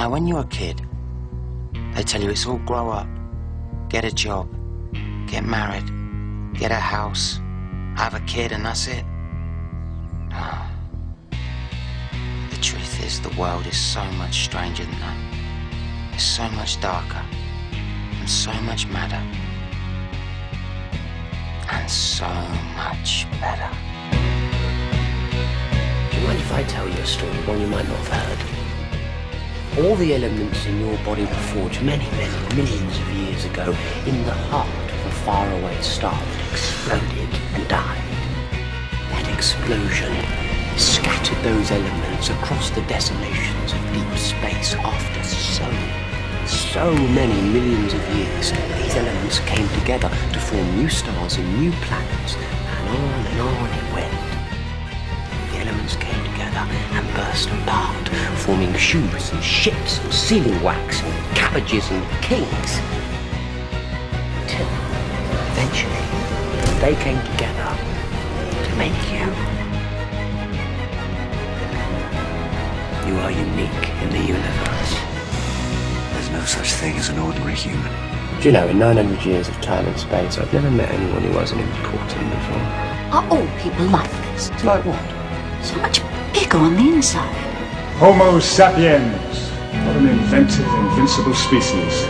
Now, when you're a kid, they tell you it's all grow up, get a job, get married, get a house, have a kid, and that's it. No. The truth is, the world is so much stranger than that. It's so much darker, and so much madder, and so much better. Do you mind if I tell you a story, one you might not have heard? All the elements in your body were forged many, many millions of years ago in the heart of a faraway star that exploded and died. That explosion scattered those elements across the desolations of deep space after so many millions of years. These elements came together to form new stars and new planets, and on it went. The elements came together and burst apart, forming shoes and ships and sealing wax and cabbages and kings. Till, eventually, they came together to make you. You are unique in the universe. There's no such thing as an ordinary human. Do you know, in 900 years of time and space, I've never met anyone who wasn't important before. Are all people like this? Like what? So much bigger on the inside. Homo sapiens, what an inventive, invincible species.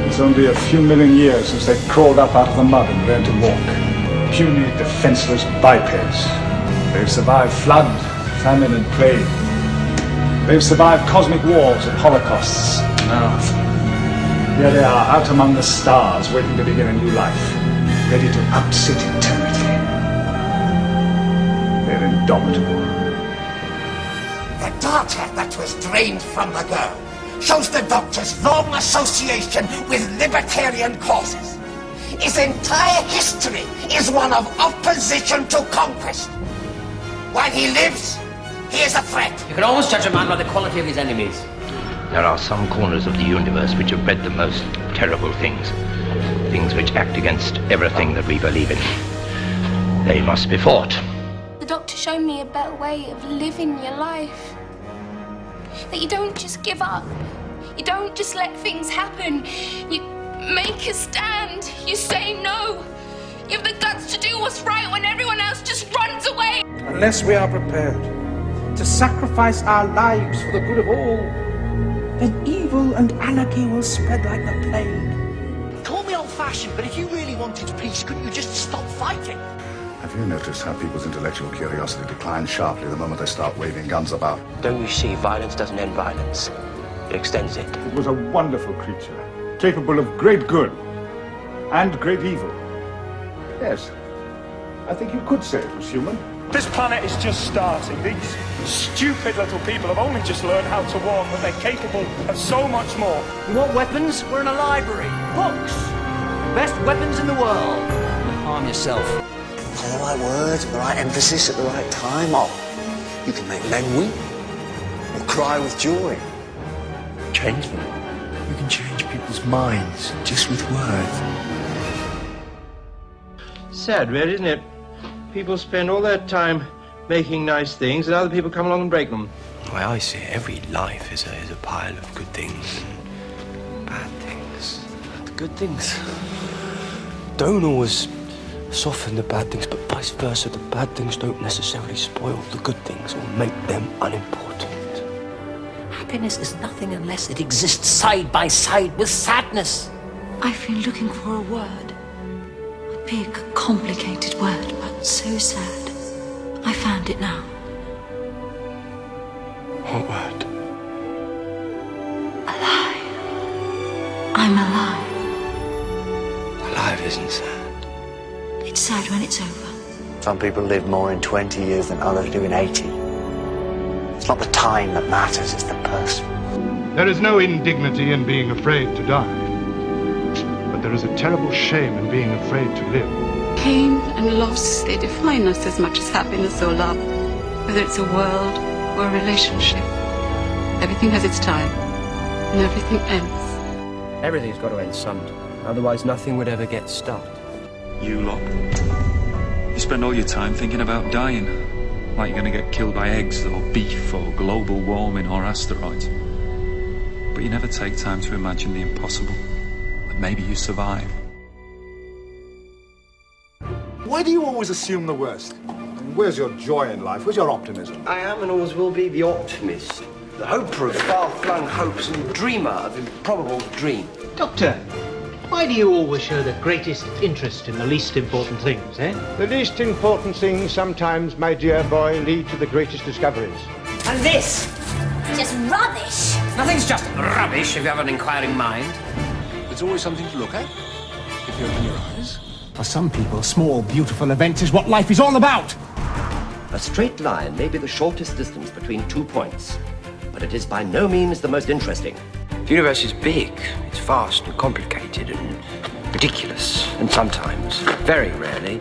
It's only a few million years since they crawled up out of the mud and learned to walk. Puny, defenseless bipeds. They've survived flood, famine, and plague. They've survived cosmic wars and holocausts. Now, here they are, out among the stars, waiting to begin a new life, ready to outsit eternity. They're indomitable. The data that was drained from the girl shows the Doctor's long association with libertarian causes. His entire history is one of opposition to conquest. While he lives, he is a threat. You can always judge a man by the quality of his enemies. There are some corners of the universe which have bred the most terrible things. Things which act against everything that we believe in. They must be fought. The Doctor showed me a better way of living your life. That you don't just give up. You don't just let things happen. You make a stand. You say no. You have the guts to do what's right when everyone else just runs away. Unless we are prepared to sacrifice our lives for the good of all, then evil and anarchy will spread like the plague. Call me old-fashioned, but if you really wanted peace, couldn't you just stop fighting? Have you noticed how people's intellectual curiosity declines sharply the moment they start waving guns about? Don't you see, violence doesn't end violence. It extends it. It was a wonderful creature, capable of great good and great evil. Yes, I think you could say it was human. This planet is just starting. These stupid little people have only just learned how to walk, but they're capable of so much more. You want weapons? We're in a library. Books! Best weapons in the world. Harm yourself. Say the right words, the right emphasis at the right time. Oh, you can make men weep or cry with joy. Change them. You can change people's minds just with words. Sad, really, isn't it? People spend all their time making nice things, and other people come along and break them. The way I see it, every life is a pile of good things and bad things. The good things don't always soften the bad things, but vice versa. The bad things don't necessarily spoil the good things or make them unimportant. Happiness is nothing unless it exists side by side with sadness. I've been looking for a word. A big, complicated word, but so sad. I found it now. What word? Alive. I'm alive. Alive isn't sad. It's sad when it's over. Some people live more in 20 years than others do in 80. It's not the time that matters, it's the person. There is no indignity in being afraid to die. But there is a terrible shame in being afraid to live. Pain and loss, they define us as much as happiness or love. Whether it's a world or a relationship. Everything has its time, and everything ends. Everything's got to end sometime. Otherwise, nothing would ever get started. You lot, you spend all your time thinking about dying. Like you're going to get killed by eggs or beef or global warming or asteroids. but you never take time to imagine the impossible. That maybe you survive. Why do you always assume the worst? Where's your joy in life? Where's your optimism? I am and always will be the optimist. The hoper of far-flung hopes and dreamer of improbable dreams. Doctor, why do you always show the greatest interest in the least important things, eh? The least important things sometimes, my dear boy, lead to the greatest discoveries. And this? Just rubbish. Nothing's just rubbish if you have an inquiring mind. There's always something to look at, if you open your eyes. For some people, small, beautiful events is what life is all about. A straight line may be the shortest distance between 2 points, but it is by no means the most interesting. The universe is big, it's vast and complicated and ridiculous, and sometimes, very rarely,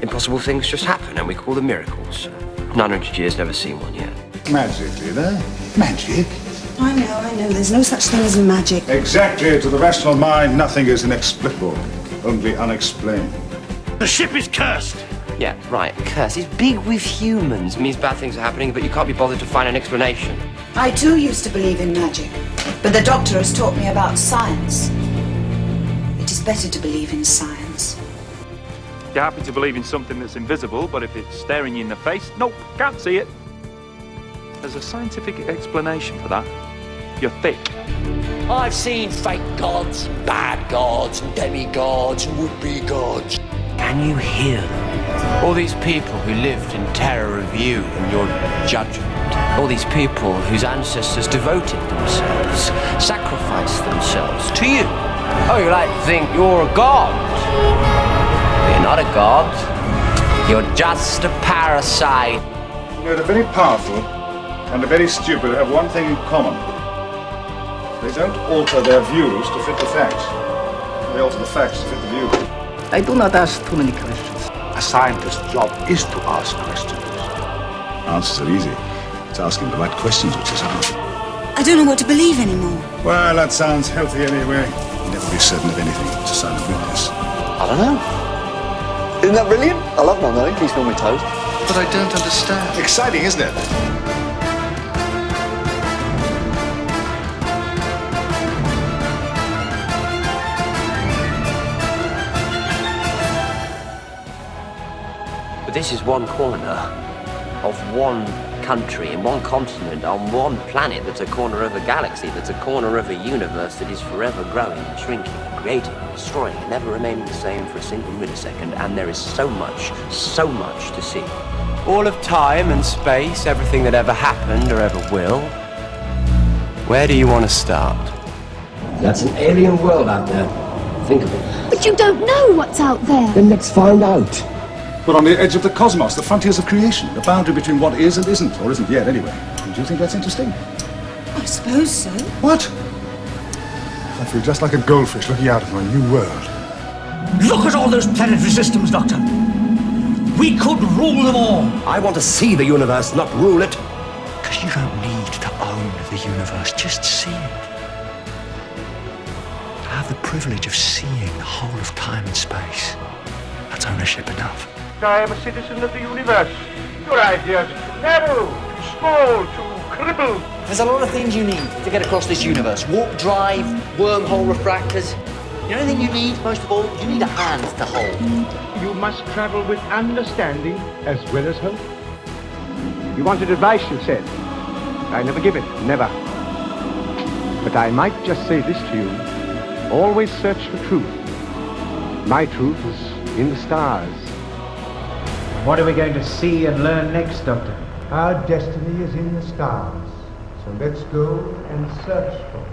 impossible things just happen and we call them miracles. 900 years, never seen one yet. Magic, Lena. Magic? I know. There's no such thing as magic. Exactly. To the rational mind, nothing is inexplicable, only unexplained. The ship is cursed. Yeah, right, curse. It's big with humans. It means bad things are happening, but you can't be bothered to find an explanation. I too used to believe in magic, but the doctor has taught me about science. It is better to believe in science. You're happy to believe in something that's invisible, but if it's staring you in the face, nope, can't see it. There's a scientific explanation for that. You're thick. I've seen fake gods, bad gods, and demigods, and would-be gods. Can you hear them? All these people who lived in terror of you and your judgment. All these people whose ancestors devoted themselves, sacrificed themselves to you. Oh, you like to think you're a god. But you're not a god. You're just a parasite. You know, the very powerful and the very stupid have one thing in common. They don't alter their views to fit the facts. They alter the facts to fit the views. I do not ask too many questions. A scientist's job is to ask questions. Answers are easy. It's asking the right questions which is hard. I don't know what to believe anymore. Well, that sounds healthy anyway. Never be certain of anything. It's a sign of weakness. I don't know. Isn't that brilliant? I love not knowing. Keeps me on my toes. But I don't understand. Exciting, isn't it? This is one corner of one country in one continent on one planet that's a corner of a galaxy, that's a corner of a universe that is forever growing and shrinking and creating and destroying and never remaining the same for a single millisecond, and there is so much to see. All of time and space, everything that ever happened or ever will. Where do you want to start? That's an alien world out there. Think of it. But you don't know what's out there. Then let's find out. We're on the edge of the cosmos, the frontiers of creation, the boundary between what is and isn't, or isn't yet anyway. Do you think that's interesting? I suppose so. What? I feel just like a goldfish looking out of a new world. Look at all those planetary systems, Doctor. We could rule them all. I want to see the universe, not rule it. Because you don't need to own the universe, just see it. To have the privilege of seeing the whole of time and space, that's ownership enough. I am a citizen of the universe. Your ideas are too narrow, too small, too crippled. There's a lot of things you need to get across this universe. Warp drive, wormhole refractors. The only thing you need, most of all, you need a hand to hold. You must travel with understanding as well as hope. You wanted advice, you said. I never give it, never. But I might just say this to you. Always search for truth. My truth is in the stars. What are we going to see and learn next, Doctor? Our destiny is in the stars. So let's go and search for it.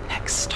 Next.